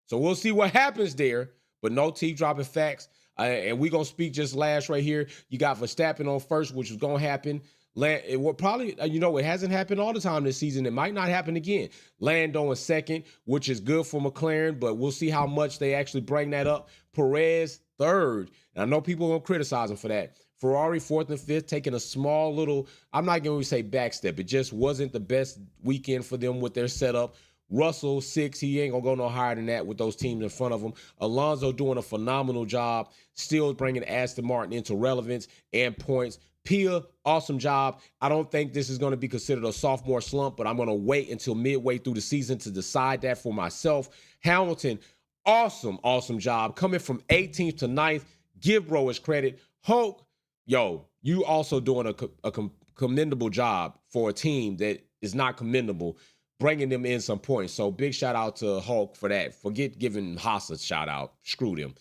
So we'll see what happens there. But No Teeth dropping facts. And we're going to speak just last right here. You got Verstappen on first, which was going to happen. It will probably, it hasn't happened all the time this season. It might not happen again. Lando in second, which is good for McLaren, but we'll see how much they actually bring that up. Perez third. And I know people are going to criticize him for that. Ferrari fourth and fifth, taking a small little, I'm not going to say backstep. It just wasn't the best weekend for them with their setup. Russell, 6, he ain't going to go no higher than that with those teams in front of him. Alonso doing a phenomenal job, still bringing Aston Martin into relevance and points. Pia, awesome job. I don't think this is going to be considered a sophomore slump, but I'm going to wait until midway through the season to decide that for myself. Hamilton, awesome job. Coming from 18th to 9th, give bro his credit. Hulk, yo, you also doing a commendable job for a team that is not commendable, bringing them in some points. So big shout out to Hulk for that. Forget giving Haas a shout out. Screw them.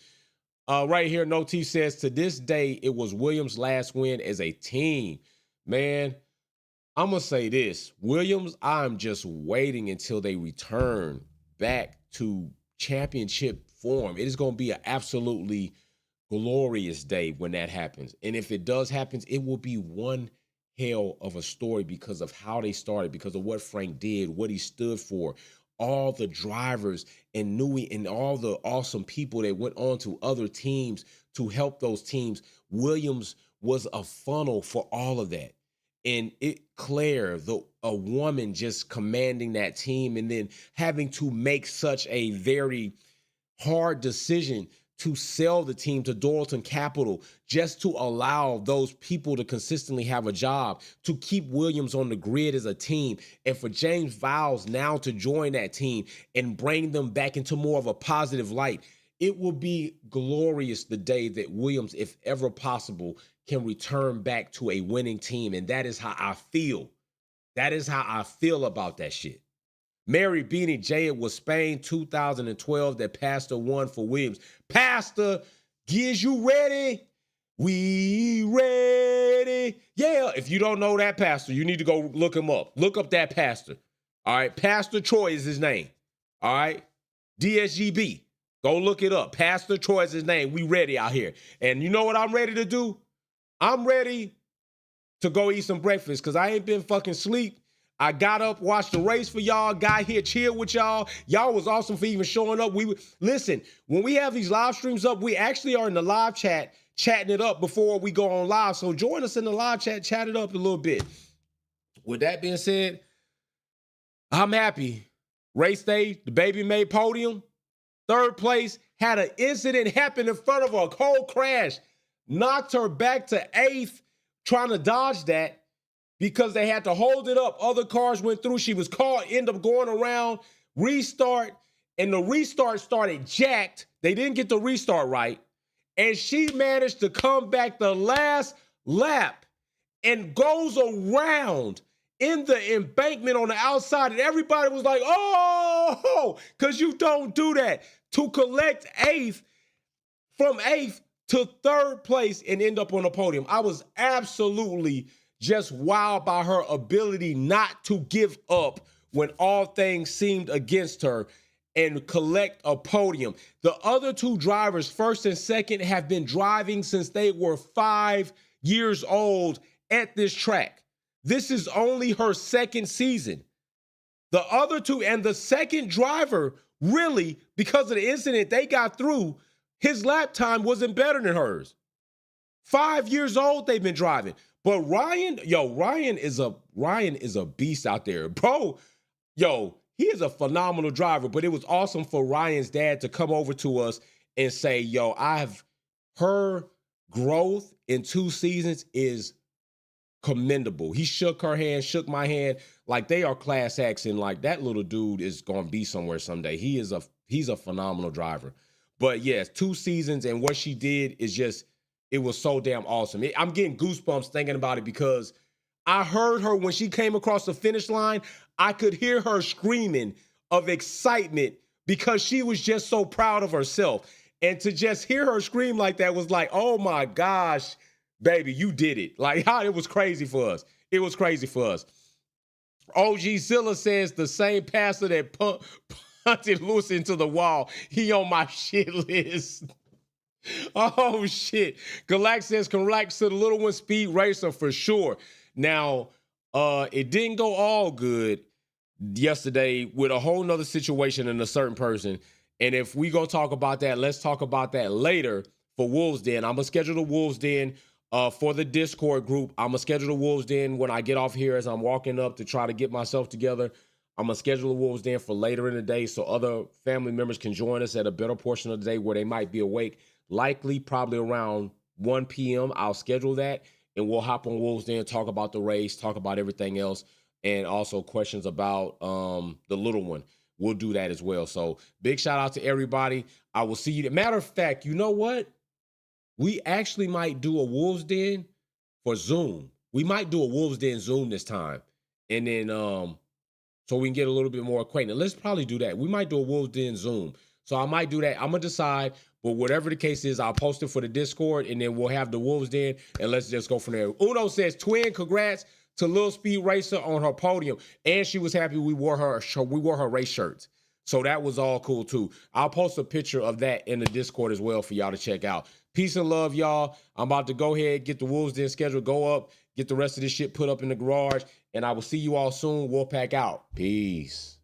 Right here, No T says, to this day, it was Williams' last win as a team. Man, I'm going to say this. Williams, I'm just waiting until they return back to championship form. It is going to be an absolutely glorious day when that happens. And if it does happen, it will be one hell of a story because of how they started, because of what Frank did, what he stood for, all the drivers and Newey and all the awesome people that went on to other teams to help those teams. Williams was a funnel for all of that. And Claire, a woman just commanding that team and then having to make such a very hard decision to sell the team to Dorilton Capital just to allow those people to consistently have a job, to keep Williams on the grid as a team, and for James Vowles now to join that team and bring them back into more of a positive light. It will be glorious the day that Williams, if ever possible, can return back to a winning team. And that is how I feel. That is how I feel about that shit. Mary Beanie J, it was Spain 2012 that Pastor won for Williams. Pastor, is you ready? We ready. Yeah, if you don't know that pastor, you need to go look him up. Look up that pastor. All right, Pastor Troy is his name. All right, DSGB. Go look it up. Pastor Troy is his name. We ready out here. And you know what I'm ready to do? I'm ready to go eat some breakfast because I ain't been fucking sleep. I got up, watched the race for y'all, got here, chilled with y'all. Y'all was awesome for even showing up. Listen, when we have these live streams up, we actually are in the live chat, chatting it up before we go on live. So join us in the live chat, chat it up a little bit. With that being said, I'm happy. Race day, the baby made podium. Third place, had an incident happen in front of her, a cold crash. Knocked her back to 8th, trying to dodge that. Because they had to hold it up. Other cars went through. She was caught, ended up going around, restart, and the restart started jacked. They didn't get the restart right. And she managed to come back the last lap and goes around in the embankment on the outside. And everybody was like, oh, because you don't do that. To collect 8th, from 8th to 3rd place and end up on the podium. I was absolutely just wowed by her ability not to give up when all things seemed against her and collect a podium. The other two drivers, first and second, have been driving since they were 5 years old at this track. This is only her second season. The other two, and the second driver, really, because of the incident they got through, his lap time wasn't better than hers. 5 years old they've been driving. But Ryan is a beast out there. Bro, he is a phenomenal driver, but it was awesome for Ryan's dad to come over to us and say, her growth in 2 seasons is commendable. He shook her hand, shook my hand, like they are class acts, and like that little dude is going to be somewhere someday. He's a phenomenal driver. But yes, 2 seasons, and what she did is just, it was so damn awesome. I'm getting goosebumps thinking about it because I heard her when she came across the finish line. I could hear her screaming of excitement because she was just so proud of herself. And to just hear her scream like that was like, oh my gosh, baby, you did it. Like, it was crazy for us. It was crazy for us. OG Zilla says the same pastor that punted Lucy into the wall. He on my shit list. Oh, shit. Galax says, congrats to the little one, speed racer for sure. Now, it didn't go all good yesterday with a whole nother situation in a certain person. And if we go talk about that, let's talk about that later for Wolves Den. I'm going to schedule the Wolves Den for the Discord group. I'm going to schedule the Wolves Den when I get off here as I'm walking up to try to get myself together. I'm going to schedule the Wolves Den for later in the day so other family members can join us at a better portion of the day where they might be awake. Likely, probably around 1 p.m. I'll schedule that, and we'll hop on Wolves Den, talk about the race, talk about everything else, and also questions about the little one. We'll do that as well. So big shout out to everybody. I will see you. Matter of fact, you know what? We actually might do a Wolves Den for Zoom. We might do a Wolves Den Zoom this time, and then so we can get a little bit more acquainted. Let's probably do that. We might do a Wolves Den Zoom. So I might do that. I'm going to decide. But whatever the case is, I'll post it for the Discord, and then we'll have the Wolves Den, and let's just go from there. Uno says, twin, congrats to Lil Speed Racer on her podium. And she was happy we wore her race shirts. So that was all cool too. I'll post a picture of that in the Discord as well for y'all to check out. Peace and love, y'all. I'm about to go ahead, get the Wolves Den schedule, go up, get the rest of this shit put up in the garage, and I will see you all soon. Wolfpack out. Peace.